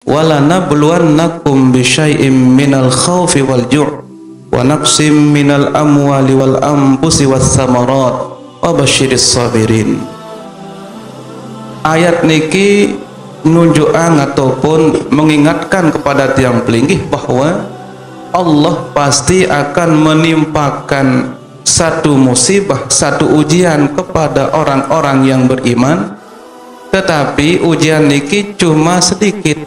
wala nabluwannakum bisyai'im minal khawfi wal ju' wa naqsim minal amwali wal anfusi was samarat wa basyiris sabirin. Ayat niki nunjukan ataupun mengingatkan kepada tiang pelinggih bahwa Allah pasti akan menimpakan satu musibah, satu ujian kepada orang-orang yang beriman, tetapi ujian niki cuma sedikit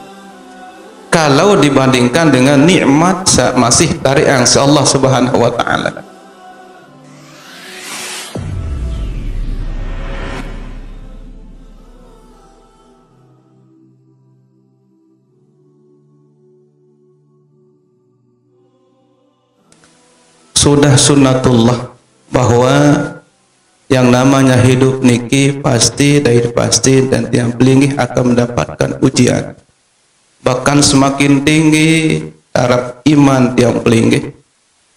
kalau dibandingkan dengan nikmat masih dari angsa Allah Subhanahu wa taala. Sudah sunnatullah bahwa yang namanya hidup niki pasti dan tiang pelinggih akan mendapatkan ujian. Bahkan semakin tinggi taraf iman tiang pelinggih,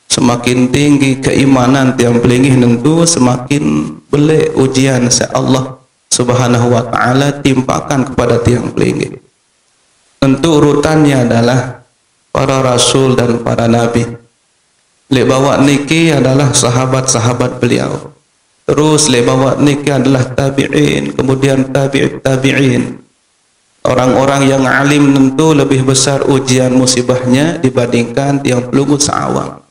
semakin tinggi keimanan tiang pelinggih, tentu semakin belik ujian Allah Subhanahu wa taala timpakan kepada tiang pelinggih. Tentu urutannya adalah para rasul dan para nabi. Lek bawa niki adalah sahabat-sahabat beliau. Terus lek bawa niki adalah tabi'in, kemudian tabi'in. Orang-orang yang alim tentu lebih besar ujian musibahnya dibandingkan tiang pelunggu seawam.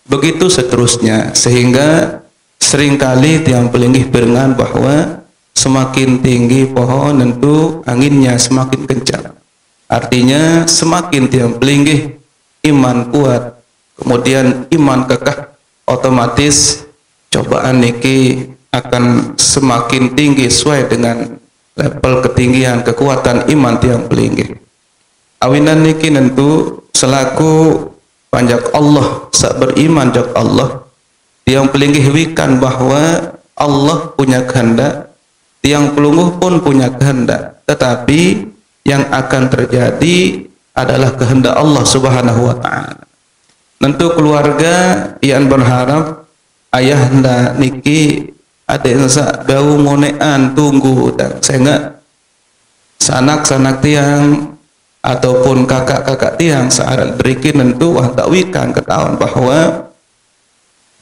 Begitu seterusnya, sehingga seringkali tiang pelinggih berengan bahwa semakin tinggi pohon tentu anginnya semakin kencang. Artinya semakin tiang pelinggih iman kuat, kemudian iman kekeh, otomatis cobaan niki akan semakin tinggi sesuai dengan level ketinggian kekuatan iman tiang pelinggih. Awinan niki tentu selaku panjak Allah, sak beriman jak Allah, tiang pelinggih wikan bahwa Allah punya kehendak, tiang pelungguh pun punya kehendak, tetapi yang akan terjadi adalah kehendak Allah Subhanahu wa taala. Tentu keluarga yang berharap ayah nda niki ada yang bau ngonean tunggu dan sehingga sanak-sanak tiang ataupun kakak-kakak tiang saat berikin tentu wah takwikan ketahuan bahwa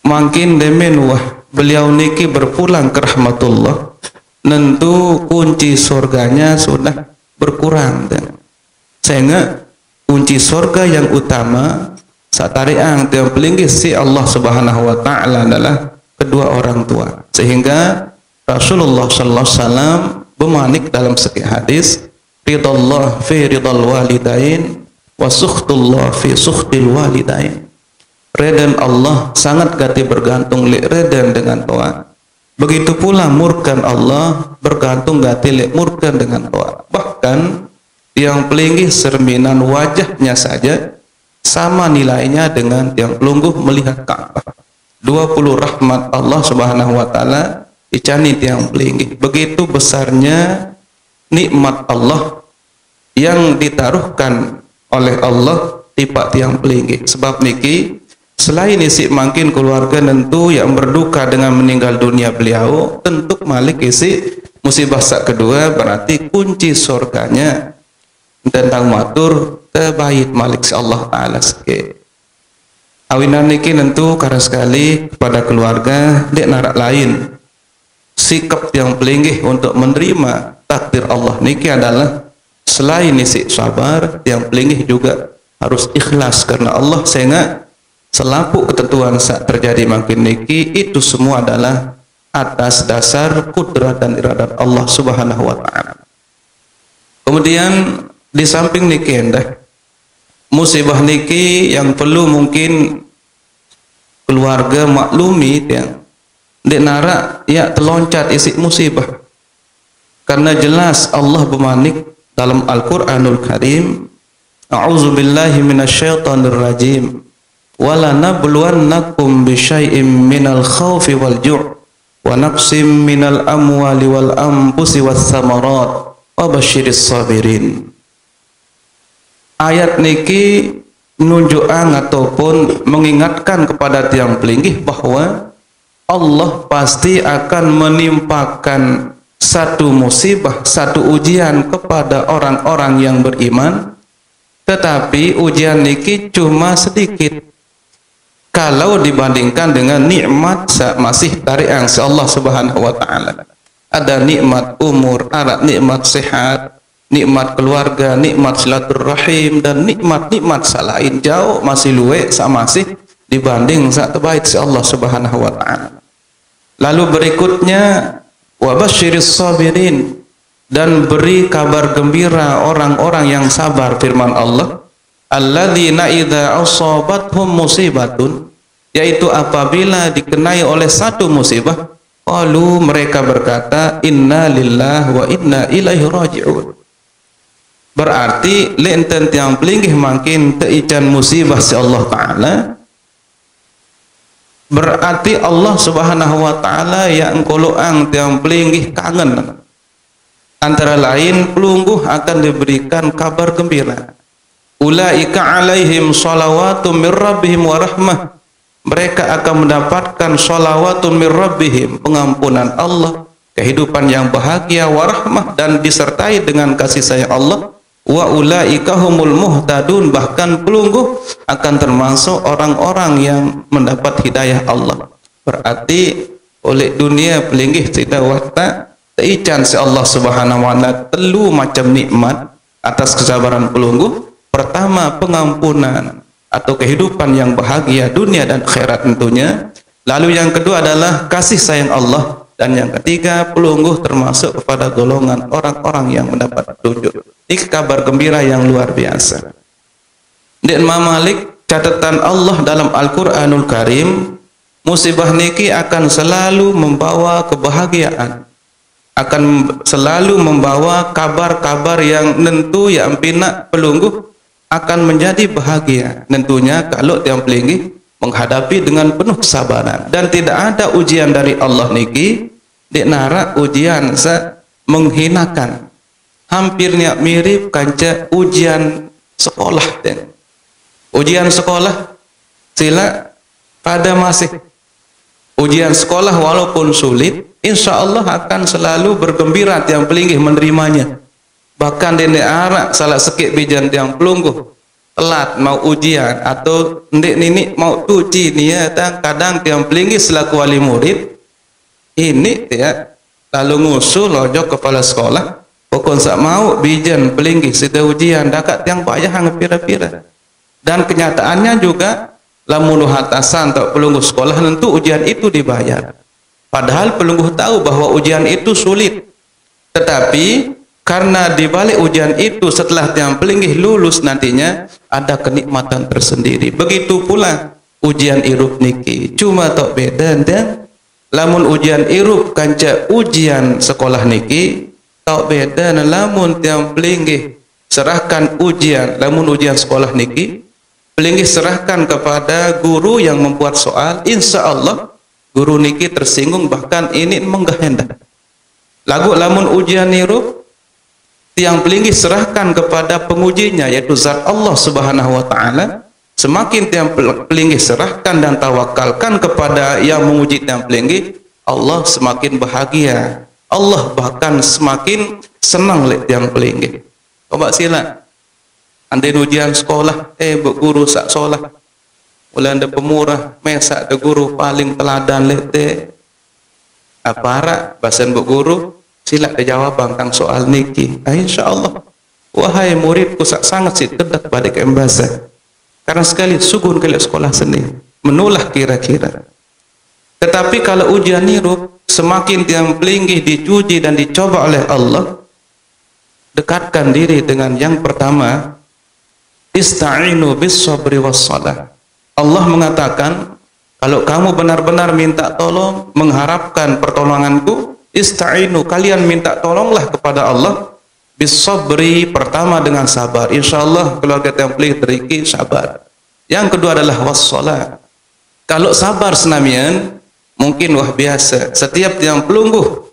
makin demen wah beliau niki berpulang ke rahmatullah, tentu kunci surganya sudah berkurang dan sehingga kunci surga yang utama satariang tiang pelinggih si Allah Subhanahu wa taala adalah kedua orang tua. Sehingga Rasulullah sallallahu alaihi wasallam bermanik dalam sekian hadis, ridallah fi ridal walidain wa sukhtullah fi sukhtil walidain. Redan Allah sangat gati bergantung li redan dengan tua. Begitu pula murkan Allah bergantung gati li murkan dengan tua. Bahkan tiang pelinggih cerminan wajahnya saja sama nilainya dengan yang pelungguh melihat Ka'bah. 20 rahmat Allah Subhanahu wa taala dicani tiang pelinggih. Begitu besarnya nikmat Allah yang ditaruhkan oleh Allah tiba tiang pelinggih. Sebab niki selain isi makin keluarga tentu yang berduka dengan meninggal dunia beliau, tentu malik isi musibah sak kedua, berarti kunci surganya tentang matur terbaik malik si Allah Ta'ala sikit. Awinan niki tentu karena sekali kepada keluarga dek narak lain sikap yang pelinggih untuk menerima takdir Allah niki adalah selain isi sabar, yang pelinggih juga harus ikhlas karena Allah, sehingga selaku ketentuan saat terjadi makin niki itu semua adalah atas dasar kudrat dan iradat Allah Subhanahu wa taala. Kemudian di samping niki endah musibah niki yang perlu mungkin keluarga maklumi yang dek narak ya terloncat isi musibah, karena jelas Allah bermanik dalam Al-Qur'anul Karim, a'udzubillahi minasyaitonir rajim, wala nabluwannakum bisyai'im minal khawfi wal ju' wa naqsim minal amwali wal anfusi was samarat wa basyiris sabirin. Ayat niki menunjukkan ataupun mengingatkan kepada tiang pelinggih bahwa Allah pasti akan menimpakan satu musibah, satu ujian kepada orang-orang yang beriman, Tetapi ujian niki cuma sedikit kalau dibandingkan dengan nikmat masih dari angsa Allah Subhanahu wa taala. Ada nikmat umur, ada nikmat sehat, nikmat keluarga, nikmat silaturahim, dan nikmat-nikmat salain jauh masih luwe sama masih dibanding saat terbaik si Allah Subhanahu wa taala. Lalu berikutnya wa basyiris sabirin, dan beri kabar gembira orang-orang yang sabar, firman Allah, alladzina idza asabathum musibatun, yaitu apabila dikenai oleh satu musibah, qalu, mereka berkata, inna lillahi wa inna ilaihi raji'un. Berarti lenten tiang pelinggih makin teican musibah si Allah taala, berarti Allah Subhanahu wa taala yang koloang tiang pelinggih kangen. Antara lain pelungguh akan diberikan kabar gembira. Ulaika alaihim shalawatum mir rabbihim wa rahmah. Mereka akan mendapatkan shalawatun mir rabbihim, pengampunan Allah, kehidupan yang bahagia, wa rahmah, dan disertai dengan kasih sayang Allah. Wa ulaika humul muhtadun, bahkan pelungguh akan termasuk orang-orang yang mendapat hidayah Allah. Berarti oleh dunia pelinggih tidak wata ican si Allah Subhanahu wa taala telu macam nikmat atas kesabaran pelungguh. Pertama, pengampunan atau kehidupan yang bahagia dunia dan akhirat tentunya. Lalu yang kedua adalah kasih sayang Allah, dan yang ketiga pelungguh termasuk kepada golongan orang-orang yang mendapat petunjuk. Ini kabar gembira yang luar biasa. Di Imam Malik, catatan Allah dalam Al-Qur'anul Karim, musibah niki akan selalu membawa kebahagiaan, akan selalu membawa kabar-kabar yang nentu yang pinak pelungguh akan menjadi bahagia. Tentunya kalau tiang pelinggih menghadapi dengan penuh kesabaran, dan tidak ada ujian dari Allah niki di nara ujian menghinakan. Hampirnya mirip kanca ujian sekolah. Ujian sekolah sila pada masih ujian sekolah walaupun sulit, insya Allah akan selalu bergembira tiang pelinggih menerimanya. Bahkan di negara salah sekit bijan tiang pelungguh telat mau ujian atau ndik nini mau uji nia, kadang tiang pelinggih selaku wali murid ini ya lalu ngusul lojok kepala sekolah, pokok sak mau bijan pelinggih sudah ujian dakat tiang payah ngepira-pira. Dan kenyataannya juga lamun hatasan atau pelungguh sekolah tentu ujian itu dibayar. Padahal pelungguh tahu bahwa ujian itu sulit. Tetapi karena di balik ujian itu setelah tiang pelinggih lulus nantinya ada kenikmatan tersendiri. Begitu pula ujian irup niki. Cuma tok beda dan lamun ujian irup kanca ujian sekolah niki tok beda, lamun tiang pelinggih serahkan ujian, lamun ujian sekolah niki pelinggih serahkan kepada guru yang membuat soal, insya Allah guru niki tersinggung, bahkan ini menggahendak. Lagu lamun ujian nirup tiang pelinggih serahkan kepada pengujinya, yaitu zat Allah Subhanahu wa taala. Semakin tiang pelinggih serahkan dan tawakalkan kepada yang menguji tiang pelinggih, Allah semakin bahagia. Allah bahkan semakin senang lihat tiang pelinggih. Coba sila andai ujian sekolah, bu guru sak solah, mulai ada pemurah, mesak ada guru paling teladan lete, aparak, bahasan bu guru, sila dijawab tentang soal niki. Insya Allah, wahai muridku sangat sih terdak pada keembasan, karena sekali sugun kali sekolah seni, menulah kira-kira. Tetapi kalau ujian nirup, semakin tiang pelinggih dicuji dan dicoba oleh Allah, dekatkan diri dengan yang pertama, ista'inu bis sabri was salah. Allah mengatakan, kalau kamu benar-benar minta tolong, mengharapkan pertolonganku, ista'inu, kalian minta tolonglah kepada Allah bis sabri, pertama dengan sabar. Insyaallah keluarga tiang pelinggih teriki sabar. Yang kedua adalah was salah. Kalau sabar senamian mungkin wah biasa. Setiap tiang pelungguh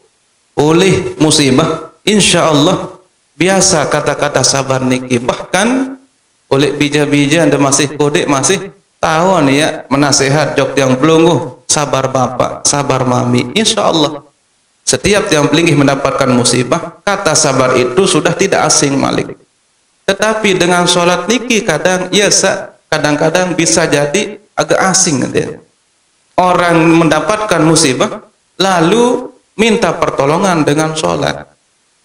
oleh musibah, insyaallah biasa kata-kata sabar niki. Bahkan oleh bija-bija anda masih kodek masih tahu nih ya menasihat jok tiang pelungguh, sabar bapak, sabar mami. Insyaallah setiap tiang pelinggih mendapatkan musibah, kata sabar itu sudah tidak asing malik. Tetapi dengan solat niki kadang kadang-kadang bisa jadi agak asing dia. Orang mendapatkan musibah lalu minta pertolongan dengan solat.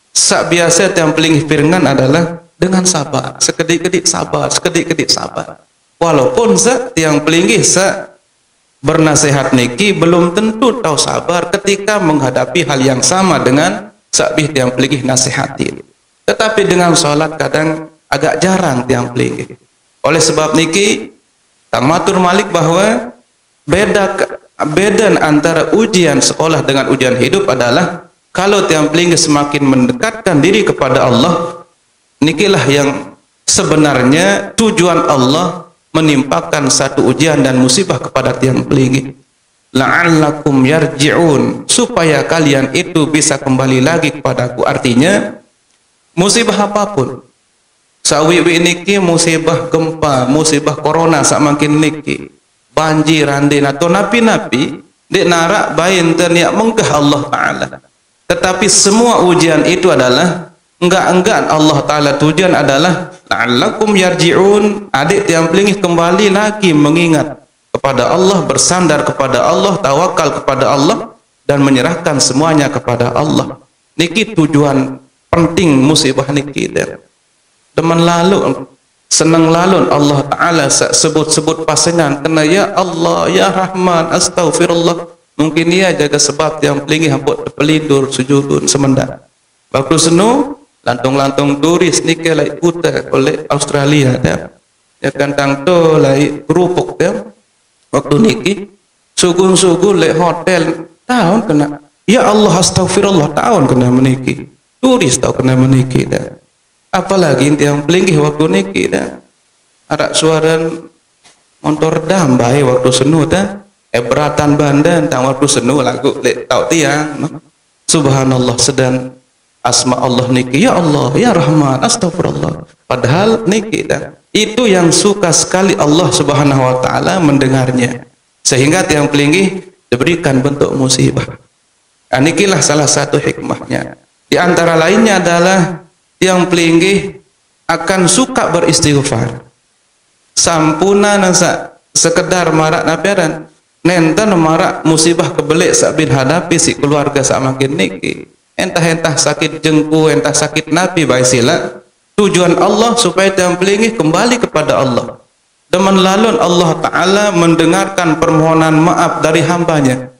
Sak biasa yang paling piringan adalah dengan sabar, sekedik-kedik sabar, sekedik-kedik sabar. Walaupun yang paling bernasihat niki belum tentu tahu sabar ketika menghadapi hal yang sama dengan sabih yang paling nasihatin. Tetapi dengan solat kadang agak jarang tiang peling. Oleh sebab niki, Tang matur malik bahwa beda antara ujian sekolah dengan ujian hidup adalah kalau tiang peling semakin mendekatkan diri kepada Allah, nikilah yang sebenarnya tujuan Allah menimpakan satu ujian dan musibah kepada tiang peling. La'allakum yarji'un, supaya kalian itu bisa kembali lagi kepadaku. Artinya musibah apapun, sawi-wi niki musibah gempa, musibah corona samakin niki, banjir andin atau napi-napi dek narak bain terniak mengkah Allah Ta'ala. Tetapi semua ujian itu adalah enggak Allah Ta'ala, tujuan adalah la'allakum yarji'un, adik yang pelingih kembali lagi mengingat kepada Allah, bersandar kepada Allah, tawakal kepada Allah dan menyerahkan semuanya kepada Allah. Niki tujuan penting musibah niki der. Demen lalu senang lalu Allah Ta'ala sebut-sebut pasangan kena ya Allah, ya Rahman, astaghfirullah. Mungkin ia jaga sebab yang pelingi hamput terpelindur sujudun semendak. Waktu senu lantung-lantung turis niki lai putar oleh Australia der. Ya kantang to lai kerupuk der. Waktu niki sugun-sugun lai hotel tahun kena ya Allah astaghfirullah tahun kena meniki. Turis tahu kena meniki dah. Apalagi yang pelinggi waktu niki dah. Arak suara motor dambai waktu senu dah. Beratan bandan tang waktu senu lagu lek tahu tiang. Subhanallah sedang asma Allah niki ya Allah ya Rahman astagfirullah. Padahal niki dah. Itu yang suka sekali Allah Subhanahu wa taala mendengarnya. Sehingga tiang pelinggi diberikan bentuk musibah. Anikilah salah satu hikmahnya. Di antara lainnya adalah yang pelinggih akan suka beristighfar. Sampuna nasa sekedar marak napiaran. Nenten marak musibah kebelik sabin hadapi si keluarga samakin niki. Entah-entah sakit jengku, entah sakit napi baik sila. Tujuan Allah supaya yang pelinggih kembali kepada Allah. Demen lalun Allah Ta'ala mendengarkan permohonan maaf dari hambanya.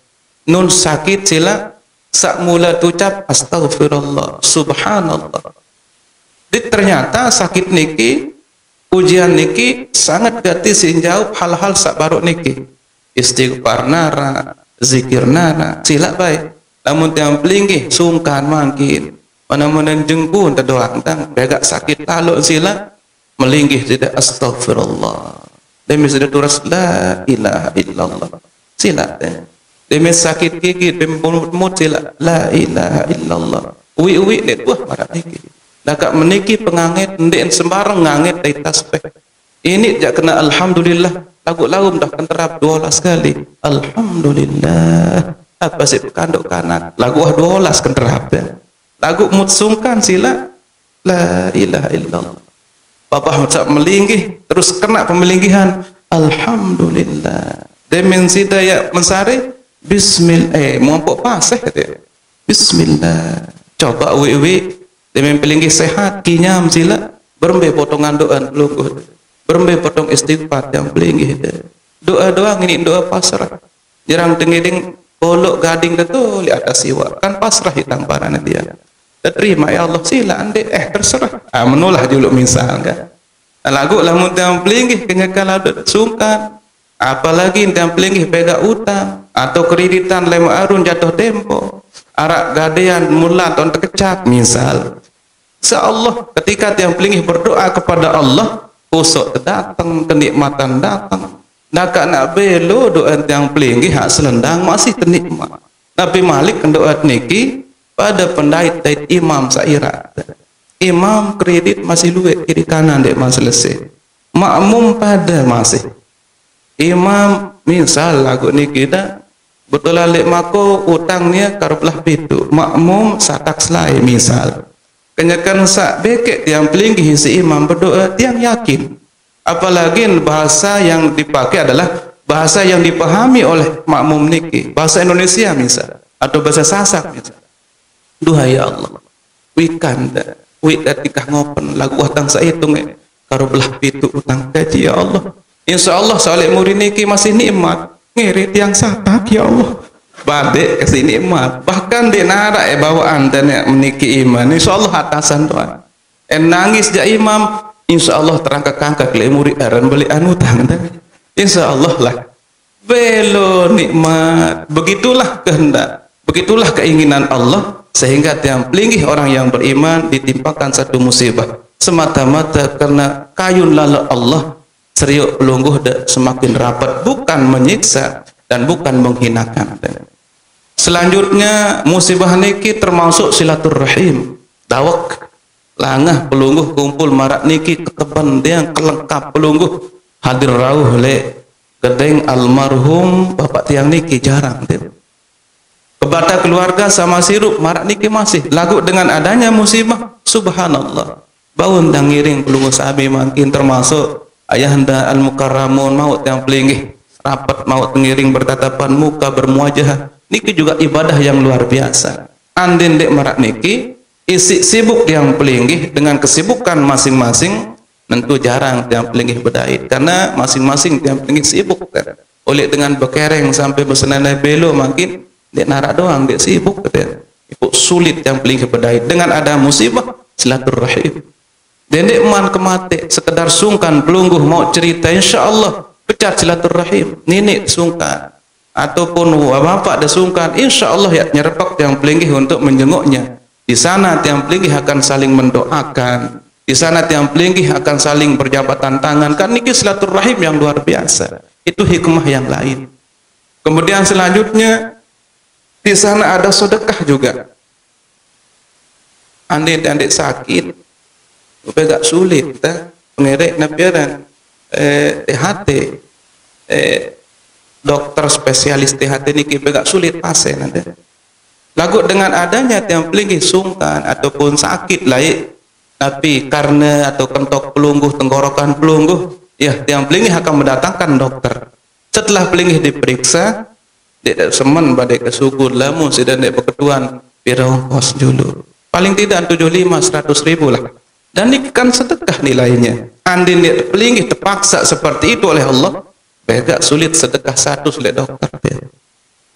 Nun sakit sila sak mula ucap astaghfirullah subhanallah. Ternyata sakit niki, ujian niki sangat gati sinjauh hal-hal sak baru niki. Istighfar nara, zikir nara, sila baik. Namun yang pelinggi sungkan makin. Mana-mana jengkun terdoang tang begak sakit lalu sila melinggih tidak astaghfirullah. Demi sudah turas la ilaha illallah. Sila demi sakit gigi, demi mut sila la ilaha illallah. Uwi net wah marah niki. Nakak meniki pengangit ndek sembarang ngangit dari tasbih. Ini jak kena alhamdulillah. Lagu-lagu dah kenterap 12 kali. Alhamdulillah. Apa sih kanduk kanan? Lagu 12 kenterap ya. Lagu mut sungkan sila la ilaha illallah. Bapak macam melinggih terus kena pemelinggihan. Alhamdulillah. Demen sida ya mensari bismillah mumpuk paseh kata. Bismillah. Coba uwi demen pelinggih sehat kinyam sila berembe potongan doa lungguh. Berembe potong istighfar yang pelinggih. Doa-doa ini doa pasrah. Jarang tengiding bolok gading itu di atas siwa kan pasrah hitam parana dia. Terima ya Allah sila ande terserah. Menulah dulu misal kan. Lagu lamun yang pelinggih kenyakala sungkan. Apalagi yang pelinggih pega utang atau kreditan lema arun jatuh tempo. Arak gadean mula tahun terkecak misal. Seallah ketika yang pelinggih berdoa kepada Allah, usuk datang, kenikmatan datang. Nak nak belo doa yang pelinggih hak selendang masih ternikmat. Nabi Malik doa niki pada pendait imam sairat. Imam kredit masih luwek kiri kanan dek mas selesai. Makmum pada masih. Imam misal lagu niki dah betul alik mako utangnya karbelah pitu. Makmum satak selai misal. Kenyakan sak beket tiang pelinggih si imam berdoa tiang yakin. Apalagi bahasa yang dipakai adalah bahasa yang dipahami oleh makmum niki, bahasa Indonesia misal atau bahasa Sasak misal. Duhai Allah, wikan ketika ngopen lagu watang saitung karo belah pitu utang gaji ya Allah. Insyaallah saleh murid niki masih nikmat. Ngirit yang satak ya Allah. Balik kasih nikmat. Bahkan di nara bawaan dan meniki iman. Insyaallah atasan doa. Nangis ja imam, insyaallah terangkat-angkat le murid aran beli anutang. Insyaallah lah. Belo nikmat. Begitulah kehendak. Begitulah keinginan Allah sehingga tiang pelinggih orang yang beriman ditimpakan satu musibah semata-mata karena kayun lala Allah seriuk pelungguh semakin rapat, bukan menyiksa dan bukan menghinakan. Selanjutnya musibah niki termasuk silaturrahim. Dawak langah pelungguh kumpul marak niki keteban dia kelengkap pelungguh hadir rauh le gedeng almarhum bapak tiang niki jarang dia. Kepada keluarga sama sirup marak niki masih lagu dengan adanya musibah subhanallah baun dan ngiring pelungguh sabi makin termasuk Ayahanda al-mukarramun maut yang pelinggih rapat maut ngiring bertatapan muka bermuajah niki juga ibadah yang luar biasa. Andin dek marak niki isi sibuk yang pelinggih dengan kesibukan masing-masing tentu jarang yang pelinggih berdait karena masing-masing yang pelinggih sibuk kan. Oleh dengan bekereng sampai bersenandai belo makin dek narak doang dek sibuk kan. Ibu sulit yang pelinggih berdait dengan ada musibah silaturrahim. Dendek man kemate sekedar sungkan pelungguh mau cerita insyaallah pecat silaturrahim nenek sungkan ataupun bapak ada sungkan insyaallah ya nyerpak yang pelinggih untuk menjenguknya. Di sana tiang pelinggih akan saling mendoakan, di sana tiang pelinggih akan saling berjabatan tangan kan niki silaturrahim yang luar biasa. Itu hikmah yang lain. Kemudian selanjutnya di sana ada sedekah juga. Andai sakit agak sulit pengerek nabiaran THT dokter spesialis THT niki agak sulit pasien nanti. Lagu dengan adanya tiang pelinggih sungkan ataupun sakit lain tapi karena atau kentok pelungguh tenggorokan pelungguh ya tiang pelinggih akan mendatangkan dokter. Setelah pelinggih diperiksa dia semen badai kesugur lamun sedang dia berketuan pirang kos dulu paling tidak 75-100 ribu lah. Dan ini kan sedekah nilainya. Andin dia pelinggih terpaksa seperti itu oleh Allah, agak sulit sedekah satu oleh dokter dia.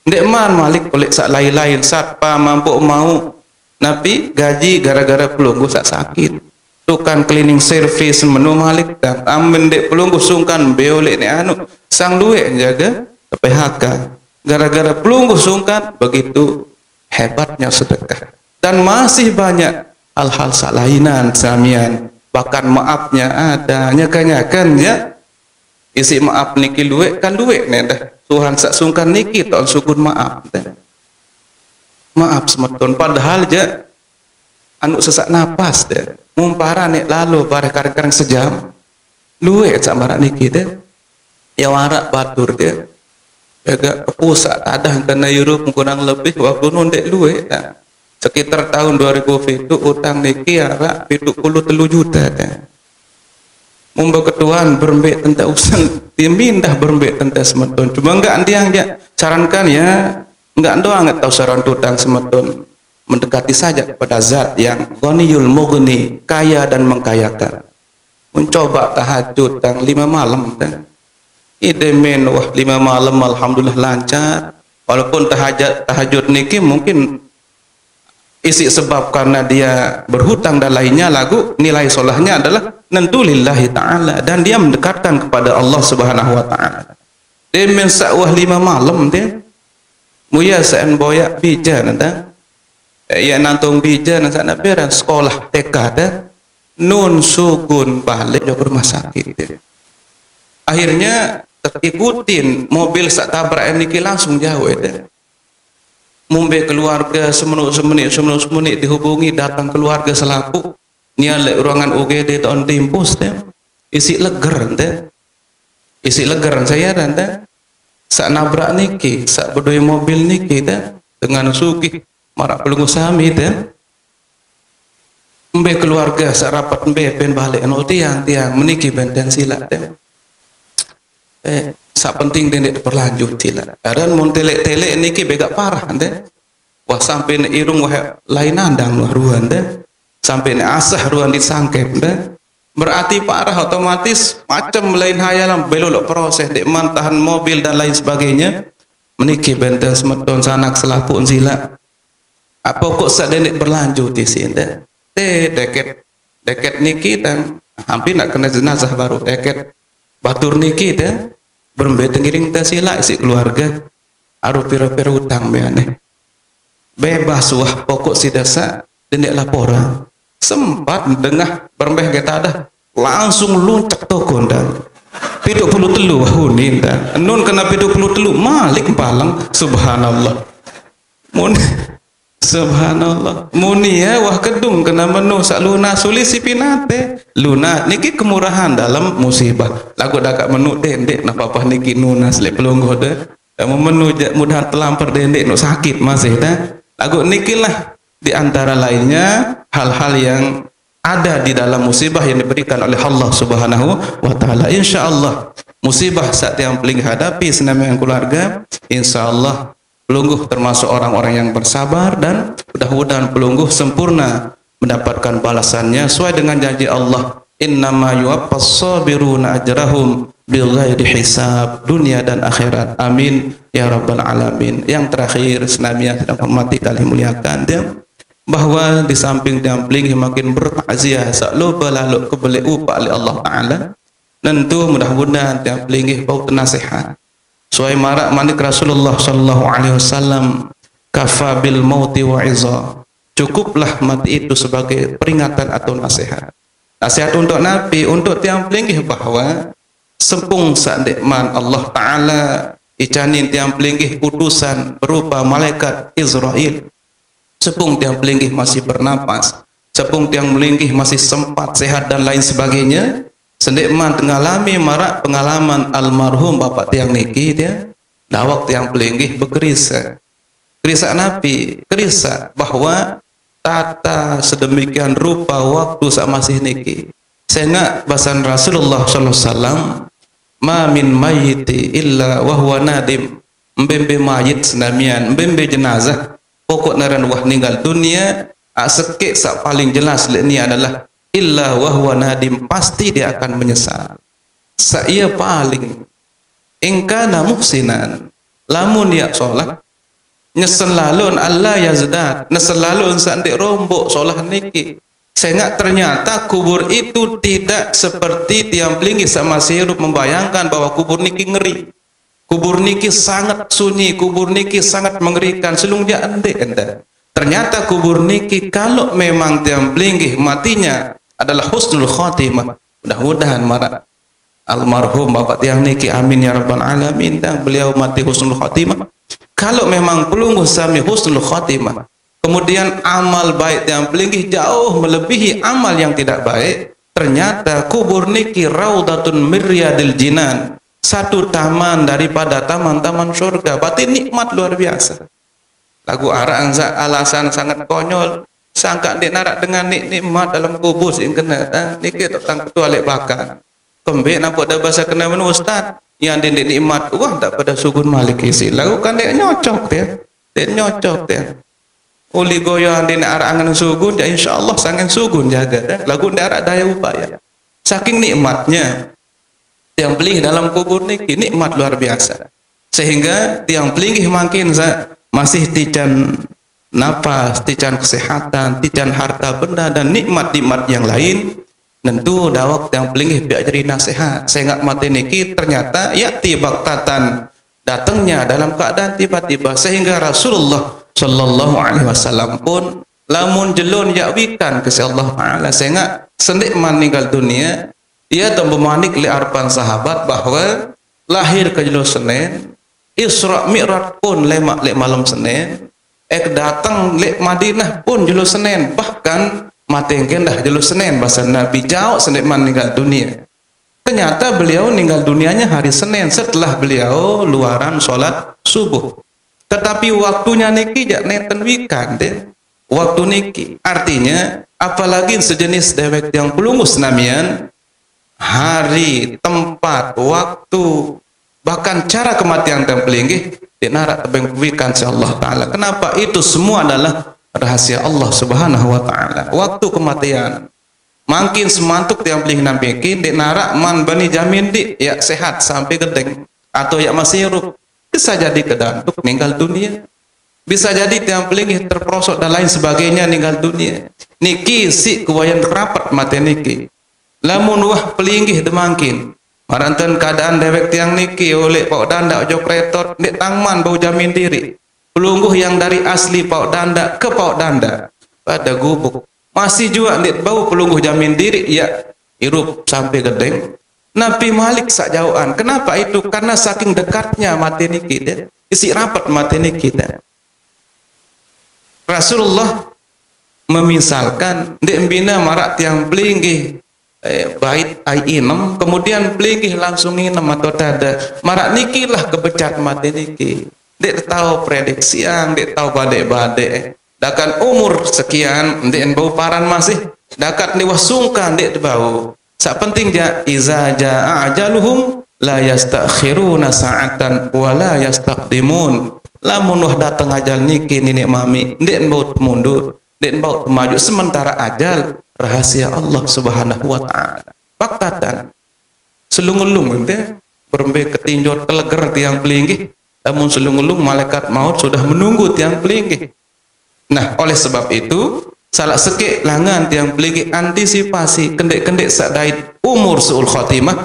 Ndek man malik oleh sak lain-lain satpa mampu mau nabi gaji gara-gara pelungguh sak sakit. Tukang cleaning service menu malik dan amen dek pelungguh sungkan beolek ni anu sang duit jaga PHK. Gara-gara pelungguh sungkan begitu hebatnya sedekah. Dan masih banyak hal-hal salainan samian bahkan maafnya ada nyakan ya isi maaf niki luwek kan luwek nih dah Tuhan sak sungkan niki tahun syukur maaf dah. Maaf semeton padahal je anu sesak napas dah mumpara nek lalu bareng kareng sejam luwek sak marak niki dah ya warak batur dia jaga pusat ada kena Europe kurang lebih waktu nundek luwek dah. Sekitar tahun 2000 itu utang niki arak 70 juta kan. Mumba ketuaan berembek tentang usan timindah berembek tentang semeton. Cuma enggak dia sarankan ya enggak doang enggak tahu saran utang semeton mendekati saja kepada zat yang ghaniyul mughni kaya dan mengkayakan. Mencoba tahajud tang 5 malam kan. Ide men wah 5 malam alhamdulillah lancar. Walaupun tahajud niki mungkin isi sebab karena dia berhutang dan lainnya lagu nilai solahnya adalah nentu lillahi ta'ala dan dia mendekatkan kepada Allah subhanahu wa ta'ala. Dia mensa'wah 5 malam dia muya sa'an boyak bija nanda ya nantung bija nanda nabiran sekolah TK dah nun sukun balik ke rumah sakit dia. Akhirnya terikutin mobil sak tabrak niki langsung jauh dia. Mumbai keluarga semenit dihubungi datang keluarga selaku niale ruangan UGD tahun timpus deh isi leger deh isi leger saya dan sak nabrak niki sak berdua mobil niki deh dengan suki marak pelunggu sami deh Embe keluarga sak rapat embe pen balik nol tiang meniki benten silat dem. Sak penting dendek berlanjut silat. Dan mun telek-telek niki begak parah ande. Wah sampai ne irung wah lain andang luar ruan deh. Sampai ne asah ruan disangkep deh. Berarti parah otomatis macam lain hayalan belok proses dek mantahan mobil dan lain sebagainya. Meniki benten semeton sanak selapun silat. Apa kok sak dendek berlanjut di sini? Deket niki dan hampir nak kena jenazah baru deket batur niki dan berembe tengiring teh sila isi keluarga aru pira-pira utang beane bebas wah pokok si dasa dendek laporan sempat dengah berembeh kita dah langsung luncak toko dan 73 wahuni dan nun kena 73 malik palang subhanallah mun subhanallah muni ya wah kedung kena menu sak luna sulis si pinate luna niki kemurahan dalam musibah lagu dakak menu dendek nak apa niki nunas lek pelungguh de menu mudah telampar dendek no sakit masih dah lagu niki lah di antara lainnya hal-hal yang ada di dalam musibah yang diberikan oleh Allah Subhanahu wa taala. Insyaallah musibah saat yang paling hadapi senamanya keluarga insyaallah pelungguh termasuk orang-orang yang bersabar dan mudah-mudahan pelungguh sempurna mendapatkan balasannya sesuai dengan janji Allah innama yuwaffas sabiruna ajrahum bighairi hisab dunia dan akhirat amin ya rabbal alamin. Yang terakhir senamnya sedang hormati kali muliakan dia bahwa di samping dia paling makin bertakziah saklo balalu kebeli upah oleh Allah taala tentu mudah-mudahan dia paling bau nasihat suai marak manik Rasulullah sallallahu alaihi wasallam kafa bil mauti wa iza cukuplah mati itu sebagai peringatan atau nasihat untuk Nabi untuk tiang pelinggih bahwa sempung sadekman Allah taala icanin tiang pelinggih utusan berupa malaikat Israel sepung tiang pelinggih masih bernapas sepung tiang pelinggih masih sempat sehat dan lain sebagainya sendekman mengalami marak pengalaman almarhum bapak tiang niki dia dawak tiang pelinggih berkerisa Nabi kerisa bahwa tata sedemikian rupa waktu saat masih niki sehingga bahasan Rasulullah sallallahu alaihi wasallam ma min mayyiti illa wa huwa nadim mbembe mayit senamian mbembe jenazah pokok naran wah ninggal dunia sekek sak paling jelas ini adalah illa wahwa nadim pasti dia akan menyesal saya paling ingkana muhsinan lamun dia solat nyesel lalun Allah yazdat nyesel lalun sandik rombok solat niki sehingga ternyata kubur itu tidak seperti tiang pelinggih sama sirup membayangkan bahwa kubur niki ngeri kubur niki sangat sunyi kubur niki sangat mengerikan selungja ende ternyata kubur niki kalau memang tiang pelinggih matinya adalah husnul khatimah mudah-mudahan marak almarhum bapak tiang niki amin ya rabbal alamin dan beliau mati husnul khatimah kalau memang pelungguh sami husnul khatimah kemudian amal baik tiang pelinggih jauh melebihi amal yang tidak baik ternyata kubur niki raudatun miryadil jinan satu taman daripada taman-taman surga berarti nikmat luar biasa lagu arang alasan sangat konyol sangka dia narak dengan nikmat dalam kubur sing kena niki tentang ketua lek bakar kembek nampak dah bahasa kena menu ustaz yang dia nikmat wah tak pada sugun malik isi lagu kan dia nyocok dia uli goyang dia narak angan sugun ya insyaallah sangat sugun jaga lagu narak daya upaya saking nikmatnya tiang pelingih dalam kubur niki nikmat luar biasa sehingga tiang pelingih makin masih tijan napas, tijan kesehatan, tijan harta benda dan nikmat-nikmat yang lain tentu dawak yang pelingih biar jadi nasihat sehingga mati niki ternyata yakti baktatan datangnya dalam keadaan tiba-tiba sehingga Rasulullah sallallahu alaihi wasallam pun lamun jelun yakwikan ke Allah taala sehingga sendik meninggal dunia ia bermanik li arpan sahabat bahwa lahir ke jelo Senin Isra Mi'raj pun lemak lek malam Senin datang lek Madinah pun jelo Senin bahkan mati dah jelo Senin bahasa Nabi jauh Senin meninggal dunia ternyata beliau meninggal dunianya hari Senin setelah beliau luaran sholat subuh tetapi waktunya niki jak neten wikan deh waktu niki. Artinya apalagi sejenis dewek yang pelungu senamian, hari, tempat, waktu, bahkan cara kematian yang pelinggih dinarak tebengkuikan si Allah Ta'ala. Kenapa? Itu semua adalah rahasia Allah Subhanahu wa Ta'ala. Waktu kematian makin semantuk tiang peling nampikin dinarak man bani jamin di ya sehat sampai gedeng atau ya masih hirup, bisa jadi kedantuk meninggal dunia, bisa jadi tiang peling terperosok dan lain sebagainya meninggal dunia. Niki si kuwayan rapat mati niki lamun wah pelinggih demangkin maranten keadaan dewek tiang niki oleh pak danda ojo kretot nek tangman bau jamin diri pelungguh yang dari asli pak danda ke pak danda pada gubuk masih juga nek bau pelungguh jamin diri ya hirup sampai gedeng Nabi Malik sak jauhan. Kenapa itu? Karena saking dekatnya mati niki dia isi rapat mati niki dia. Rasulullah memisalkan dek bina marak tiang pelinggih bait ai inem kemudian pelinggih langsung inem atau tada marak niki lah kebecat mati niki dek tahu prediksi yang dek tahu badek-badek dakan umur sekian dek bau paran masih dakat niwah sungkan dek bau sak penting ja iza jaa ajaluhum la yastakhiruna sa'atan wa la yastaqdimun. Lamun wah datang ajal niki nenek mami dek bau mundur dek bau maju sementara ajal rahasia Allah Subhanahu wa Ta'ala. Faktatan selung-elung ente berembe ketinjot teleger tiang pelinggih namun selung-elung malaikat maut sudah menunggu tiang pelinggih. Nah oleh sebab itu salah sekek langan tiang pelinggih antisipasi kendek-kendek sadait umur suul khotimah,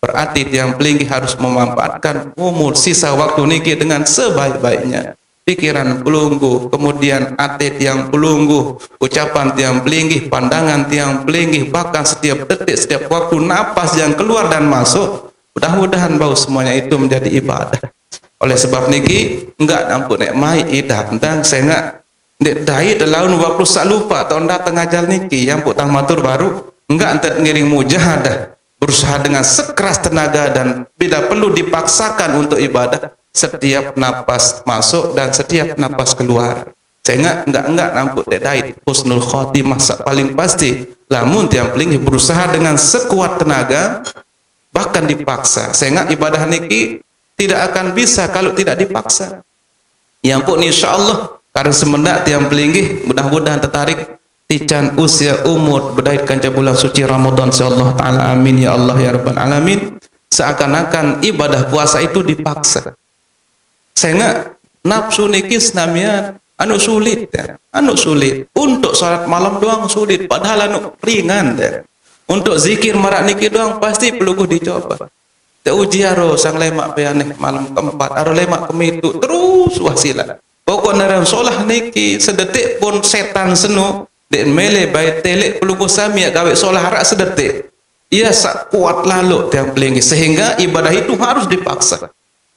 berarti tiang pelinggih harus memanfaatkan umur sisa waktu niki dengan sebaik-baiknya. Pikiran pelungguh, kemudian ate tiang pelungguh, ucapan tiang pelinggih, pandangan tiang pelinggih, bahkan setiap detik, setiap waktu napas yang keluar dan masuk, mudah-mudahan bau semuanya itu menjadi ibadah. Oleh sebab niki enggak ampun nek mai idah tentang saya enggak nek dai dalam waktu sak lupa tahun datang ajal niki yang putang matur baru enggak entet ngiring mujahadah berusaha dengan sekeras tenaga dan bila perlu dipaksakan untuk ibadah setiap napas masuk dan setiap napas keluar. Saya enggak nampuk dai husnul khotimah paling pasti lamun tiang pelinggih berusaha dengan sekuat tenaga bahkan dipaksa. Saya enggak ibadah niki tidak akan bisa kalau tidak dipaksa. Yang pun insyaallah karena semendak tiang pelinggih mudah-mudahan tertarik tican usia umur berdait kanca bulan suci Ramadan insyaallah taala amin ya Allah ya rabbal alamin. Seakan-akan ibadah puasa itu dipaksa. Sehingga nafsu niki senamian anu sulit ya. Anu sulit untuk salat malam doang sulit padahal anu ringan ya. Untuk zikir marak niki doang pasti pelungguh dicoba. Teuji aro sang lemak beaneh malam keempat aro lemak kemitu terus wasilah. Pokoknya dalam solah niki sedetik pun setan senu dan mele baik telek pelungguh sami gawe solah harak sedetik. Ia sak kuat lalu tiang pelinggih sehingga ibadah itu harus dipaksa.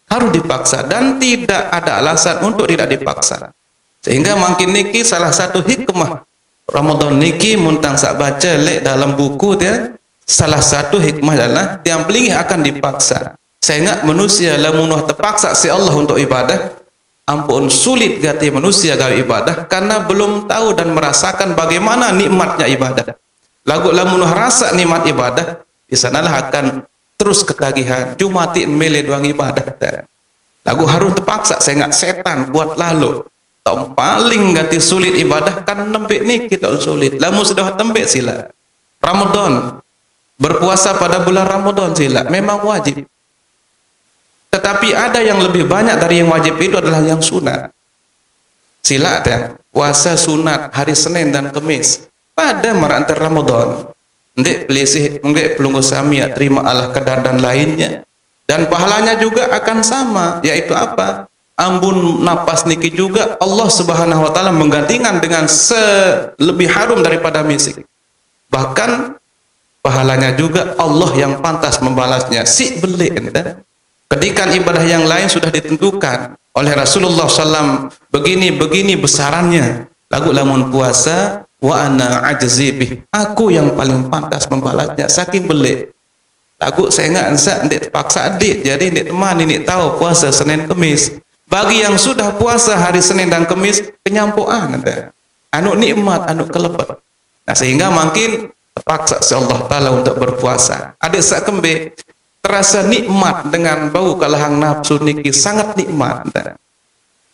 Harus dipaksa dan tidak ada alasan untuk tidak dipaksa. Sehingga makin niki salah satu hikmah Ramadan niki muntang sak baca lek dalam buku dia salah satu hikmah adalah tiang pelinggih akan dipaksa. Sehingga manusia lamun terpaksa si Allah untuk ibadah ampun sulit gati manusia gawe ibadah karena belum tahu dan merasakan bagaimana nikmatnya ibadah. Lagu lamun rasa nikmat ibadah di sanalah akan terus ketagihan cuma ti mele doang ibadah. Lagu harus terpaksa saya enggak setan buat lalu. Tom paling gati sulit ibadah kan nempek nih kita sulit. Lamun sudah tembek sila. Ramadan berpuasa pada bulan Ramadan sila memang wajib. Tetapi ada yang lebih banyak dari yang wajib itu adalah yang sunat. Sila ya, puasa sunat hari Senin dan Kamis pada merantar Ramadan. Ndek pelisih, ndek pelungguh sami ya, terima Allah kadar dan lainnya. Dan pahalanya juga akan sama, yaitu apa? Ambun napas niki juga Allah Subhanahu wa taala menggantikan dengan lebih harum daripada misik. Bahkan pahalanya juga Allah yang pantas membalasnya. Si beli ente. Ketika ibadah yang lain sudah ditentukan oleh Rasulullah SAW begini besarannya. Lagu lamun puasa wa ana ajzi bih. Aku yang paling pantas membalasnya saking beli. Lagu saya enggak paksa adik. Jadi ndik teman ini tahu puasa Senin Kamis. Bagi yang sudah puasa hari Senin dan Kamis kenyampuan ente. anu nikmat, anu kelebat. Nah, sehingga makin terpaksa si Allah Ta'ala untuk berpuasa. Adik sak kembe terasa nikmat dengan bau kalahang nafsu niki sangat nikmat.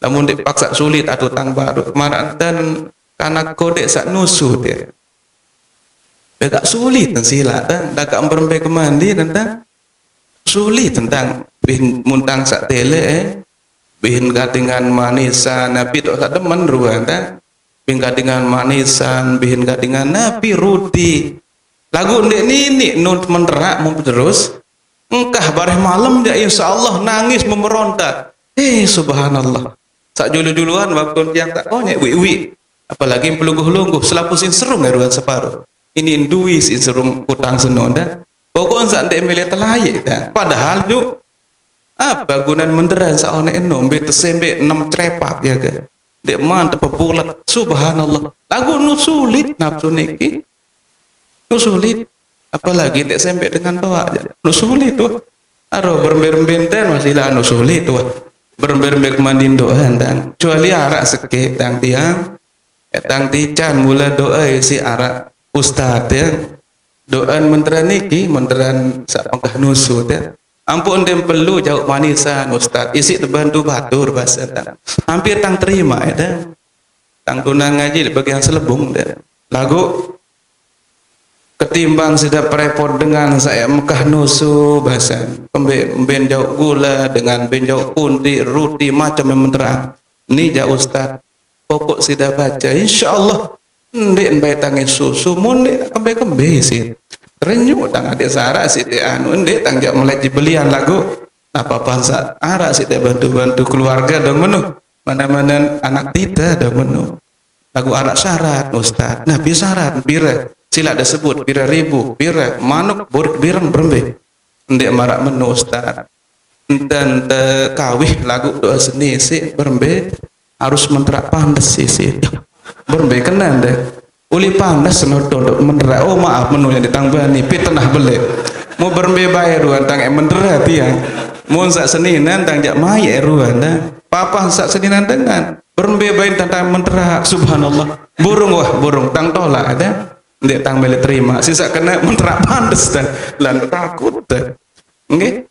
Namun dipaksa sulit atau tang baru kemarin dan karena kode sak nusu dia. Agak sulit sila dan dak berembe kemandi tentang sulit tentang bihin muntang sak tele bihin gadingan manisan nabi tok sak demen ruan ta bihin gadingan manisan bihin gadingan nabi roti lagu ndek nini nun menterak mau terus engkah bareh malam dia insyaallah nangis memeronta subhanallah sak julu-juluan waktu yang tak konyek wi apalagi pelungguh-lungguh selapusin serung ruan separuh ini induis serung utang senonda pokoknya sak ndek mele telayek ta padahal juk apa gunaan menderan saone eno mbek tesembe 6 trepak ya ga dek mantep bulat subhanallah lagu nu sulit nafsu niki nu sulit apalagi dek sembe dengan doa nu sulit tuh aro berembe-embenten masih lah nu sulit tuh berembe-embe kemandin doa dan kecuali arak seke tang tiang tang tican mula doa si arak ustad ya doan menteran niki menteran sak pangkah nusu ya ampun dem perlu jauh manisan ustad isi terbantu batur bahasa tang hampir tang terima ya tang tunang ngaji di bagian selebung dan lagu ketimbang sudah repot dengan saya Mekah nusu bahasa ben jauh gula dengan ben jauh kunti roti macam yang menterang ini jauh ustad pokok sudah baca insyaallah ndek bae tangi susu mun ndek kembe sih renyuk tang adik sara si teh anu ndek tang jak mulai dibelian lagu apa pansa ara si teh bantu-bantu keluarga dong menu mana-mana anak kita dong menu lagu anak syarat ustad nah bi syarat bira sila disebut bira ribu bira manuk burik birang berembe ndek marak menu ustad dan kawih lagu doa seni si berembe harus menterak pandes si berembe kenan deh uli panas senodok menderak oh maaf menu yang ditangbani pitnah beli mau berembe bayar ruan tang menderak tiang mau sak seninan tang jak maye ruan dah papa sak seninan dengan berembe bayar tang menderak subhanallah burung tang tolak ada ndek tang beli terima sisa kena menderak pandes dan lan takut dah nggih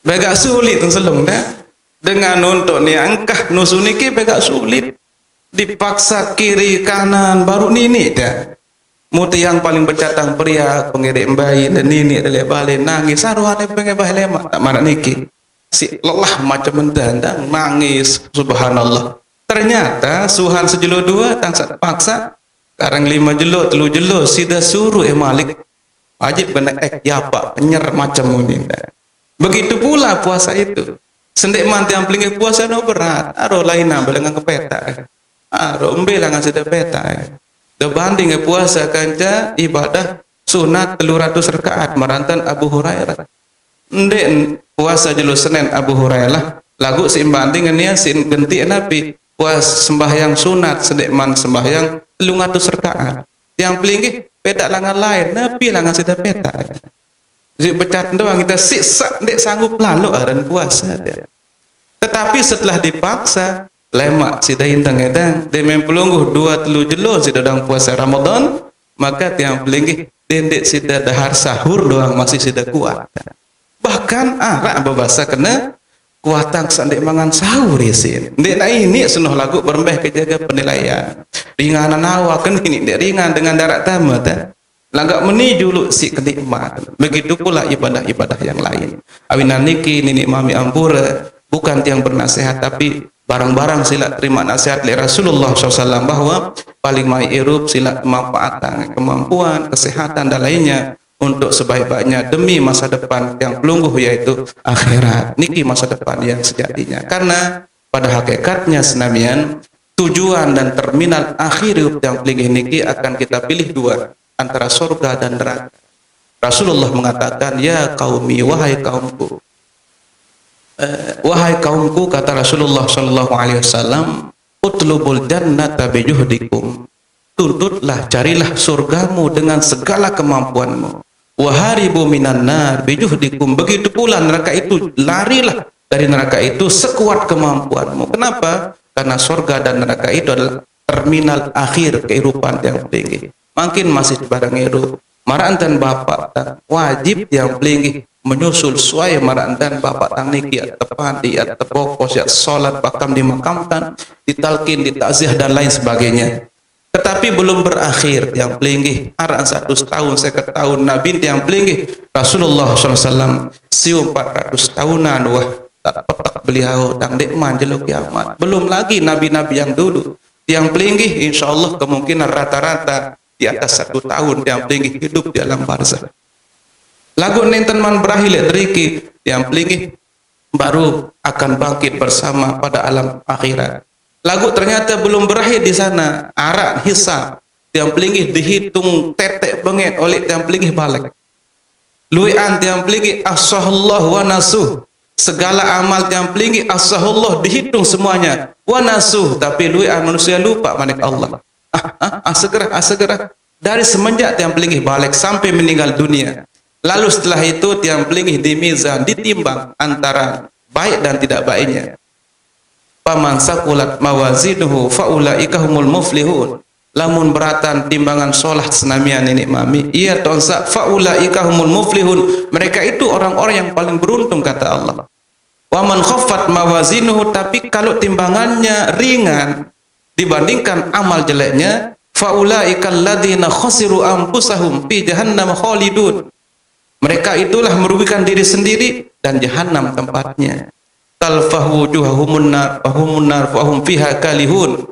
bagak sulit selong dah dengan untuk ni angkah nusu niki bagak sulit dipaksa kiri kanan baru nini dah muti yang paling bercatang pria pengirim bayi dan nini dari balik nangis saruhane pengen bayi lemak tak marah niki si lelah macam mendandang nangis subhanallah ternyata suhan sejelo dua tang paksa karang 5 jelo 3 jelo sida suruh malik wajib kena ya pak nyer macam ini begitu pula puasa itu sendek manti yang paling puasa no berat aro lain nambah dengan kepeta rombe lah ngasih peta dibanding puasa kanca ibadah sunat 300 rakaat marantan Abu Hurairah ndek puasa jelo Senin Abu Hurairah lagu seimbanding nia sin genti nabi puas sembahyang sunat sendek man sembahyang 300 rakaat yang pelinggi peta langan lain nabi lah ngasih peta jadi becat doang kita siksa ndek sanggup lalu aran puasa tetapi setelah dipaksa lemak sida hintang edang demen pelungguh 2-3 jelo sida dang puasa Ramadan maka tiang pelinggi dendek sida dahar sahur doang masih sida kuat bahkan arak babasa kena kuatang sandek mangan sahur isin ndek na ini sunuh lagu berembeh kejaga penilaian ringanan awak kan ini ndek ringan dengan darat tamat langgak meni julu si kenikmat begitu pula ibadah-ibadah yang lain awinan niki nini mami ampura bukan tiang bernasihat tapi barang-barang sila terima nasihat dari Rasulullah SAW bahwa paling mai irup sila kemanfaatan, kemampuan, kesehatan dan lainnya untuk sebaik-baiknya demi masa depan yang pelungguh yaitu akhirat. Niki masa depan yang sejatinya. Karena pada hakikatnya senamian tujuan dan terminal akhir yang pelingih niki akan kita pilih dua antara surga dan neraka. Rasulullah mengatakan ya qaumi wahai kaumku. Wahai kaumku kata Rasulullah sallallahu alaihi wasallam utlubul jannata bijuhdikum tuntutlah carilah surgamu dengan segala kemampuanmu waharibu minan nar bijuhdikum begitu pula neraka itu larilah dari neraka itu sekuat kemampuanmu kenapa karena surga dan neraka itu adalah terminal akhir kehidupan yang tinggi. Makin masih pada ngeru. Marantan bapak dan wajib yang tinggi menyusul suai marantan bapak tang niki tepan di tepokos ya salat bakam dimakamkan, ditalkin, ditakziah dan lain sebagainya. Tetapi belum berakhir yang tinggi. Aran 100 tahun, 50 tahun Nabi yang tinggi Rasulullah SAW siu 400 tahunan wah tak petak beliau dan dekman jeluk kiamat. Belum lagi nabi-nabi yang dulu yang tinggi insyaallah kemungkinan rata-rata di atas 1 tahun yang tinggi hidup di alam barzakh. Lagu nenten man berakhir driki yang tinggi baru akan bangkit bersama pada alam akhirat. Lagu ternyata belum berakhir di sana. Arak hisab yang tinggi dihitung tetek benget oleh yang tinggi balik. Luian yang tinggi as-sahullah wa nasuh. Segala amal yang tinggi as-sahullah dihitung semuanya. Wa nasuh tapi luian manusia lupa manik Allah. Segera dari semenjak tiang pelingih balik sampai meninggal dunia. Lalu setelah itu tiang pelingih di mizan ditimbang antara baik dan tidak baiknya. Paman sakulat mawazinuhu faulaika humul muflihun. Lamun beratan timbangan solat senamian nenek mami, iya tonsa faulaika humul muflihun. Mereka itu orang-orang yang paling beruntung kata Allah. Waman khaffat mawazinuhu, tapi kalau timbangannya ringan dibandingkan amal jeleknya, faulaikal ladzina khasiru anfusahum fi jahannam khalidun. Mereka itulah merugikan diri sendiri dan jahanam tempatnya. Talfahu wujuhahumun nar fahumun nar fahum fiha kalihun.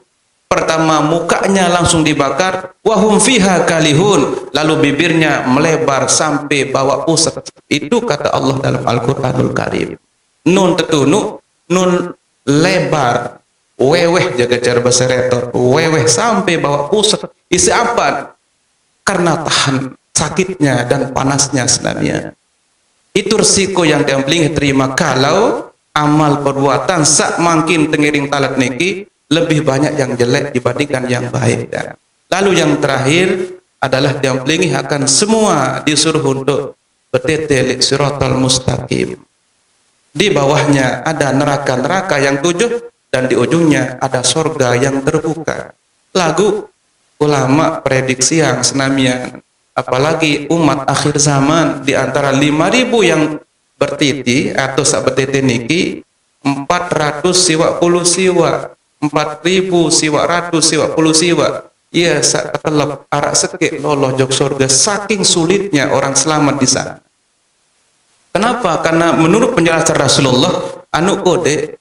Pertama mukanya langsung dibakar, wahum fiha kalihun, lalu bibirnya melebar sampai bawa pusat. Itu kata Allah dalam Al-Qur'anul Karim. Nun tetunu, nun lebar, weweh jaga cara bahasa retor, weweh sampai bawa pusat. Isi apa? Karena tahan sakitnya dan panasnya senamnya. Itu resiko yang diambil terima kalau amal perbuatan sak makin tengiring talat niki lebih banyak yang jelek dibandingkan yang baik. Lalu yang terakhir adalah diambil akan semua disuruh untuk bertetel siratal mustaqim. Di bawahnya ada neraka-neraka yang 7 dan di ujungnya ada sorga yang terbuka. Lagu ulama prediksi yang senamian, apalagi umat akhir zaman di antara 5.000 yang bertiti atau sak bertiti niki 400 siwa puluh siwa, 4.000 siwa ratus siwa puluh siwa. Iya sak ketelep arak sekek lolos jok sorga saking sulitnya orang selamat di sana. Kenapa? Karena menurut penjelasan Rasulullah, anu kode,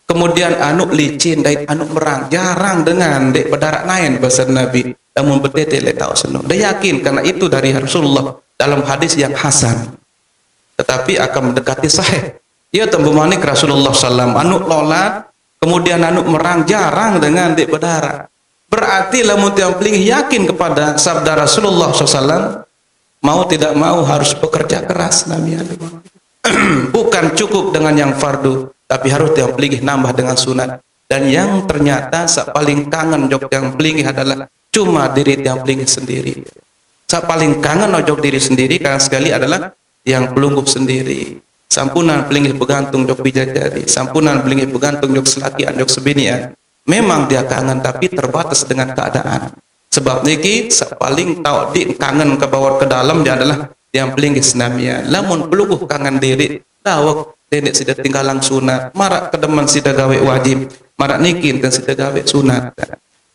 kemudian anu licin, dan anu merang, jarang dengan dek berdarat nain bahasa Nabi, namun berdete le tahu senang. Dia yakin karena itu dari Rasulullah dalam hadis yang hasan, tetapi akan mendekati sahih. Ia tembu manik Rasulullah SAW, anu lolat, kemudian anu merang, jarang dengan dek berdarat. Berarti lamun tiang pelingih yakin kepada sabda Rasulullah SAW, mau tidak mau harus bekerja keras namanya. Bukan cukup dengan yang fardu, tapi harus yang pelingih nambah dengan sunat. Dan yang ternyata paling kangen jok yang pelingih adalah cuma diri yang pelingih sendiri. Paling kangen jok diri sendiri karena sekali adalah yang pelunggup sendiri. Sampunan pelingih begantung jok bijajari, sampunan pelingih begantung jok selakian jok sebinian. Memang dia kangen tapi terbatas dengan keadaan. Sebab niki paling tahu di kangen ke bawah ke dalam dia adalah yang pelinggi senamia. Lamun peluguh kangen diri, dawak nenek sudah tinggalang sunat, marak kedeman sudah gawe wajib, marak niki dan sudah gawe sunat.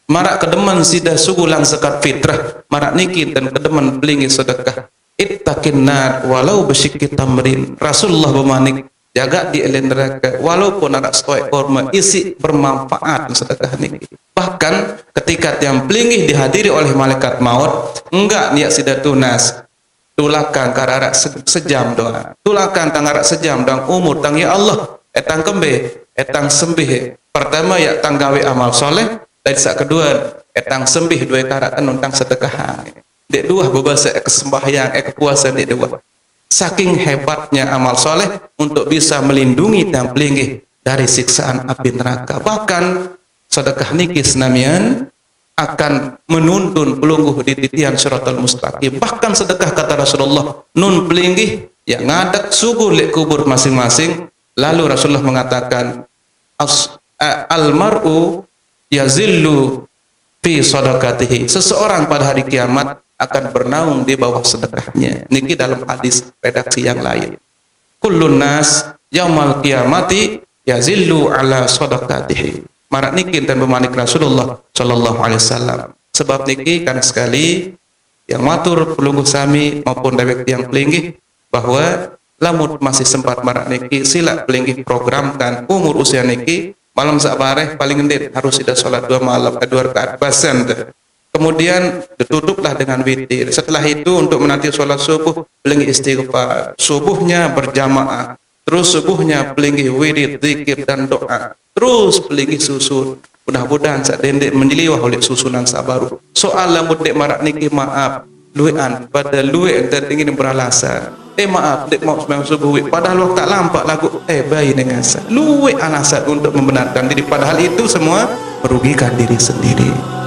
Marak kedeman sudah sugulang zakat fitrah, marak niki dan kedeman pelinggi sedekah. Ittaqin nar walau bisyikki tamrin. Rasulullah bermanik jaga di neraka walaupun ada stoik korma isi bermanfaat sedekah niki. Bahkan ketika tiang pelingih dihadiri oleh malaikat maut, enggak niat sidat tunas, tulakan kararak sejam doa, tulakan tangarak sejam dan umur tang ya Allah, etang kembe, etang sembih. Pertama ya tang gawe amal soleh, dan saat kedua etang sembih dua karak tentang sedekah. Dek dua bebasa kesembahyang kekuasaan dek dua. Saking hebatnya amal soleh untuk bisa melindungi tiang pelingih dari siksaan api neraka. Bahkan sedekah niki senamian akan menuntun pelungguh di titian siratal mustaqim. Bahkan sedekah kata Rasulullah nun pelinggih yang ngadak subuh lek kubur masing-masing. Lalu Rasulullah mengatakan al mar'u yazillu fi sadaqatihi. Seseorang pada hari kiamat akan bernaung di bawah sedekahnya. Niki dalam hadis redaksi yang lain. Kullun nas yaumal qiyamati yazillu ala sadaqatihi. Marak niki dan bermanik Rasulullah sallallahu alaihi wasallam. Sebab niki kan sekali yang matur pelungguh sami maupun dewek yang pelinggih bahwa lamun masih sempat marak niki sila pelinggih programkan umur usia niki malam sabareh paling endit harus sudah sholat 2 malam 2 rakaat basan. Kemudian ditutuplah dengan witir. Setelah itu untuk menanti sholat subuh pelinggih istighfar. Subuhnya berjamaah. Terus subuhnya pelinggih wirid, zikir dan doa. Terus pelinggih susun. Mudah-mudahan saat dendek menjeliwah oleh susunan sabaru. Soal lamun dek marak niki maaf luwean pada luwe dan ingin beralasan. Maaf dek mau sembahyang subuh padahal waktu tak lampak lagu bayi dengan luwe alasan untuk membenarkan diri padahal itu semua merugikan diri sendiri.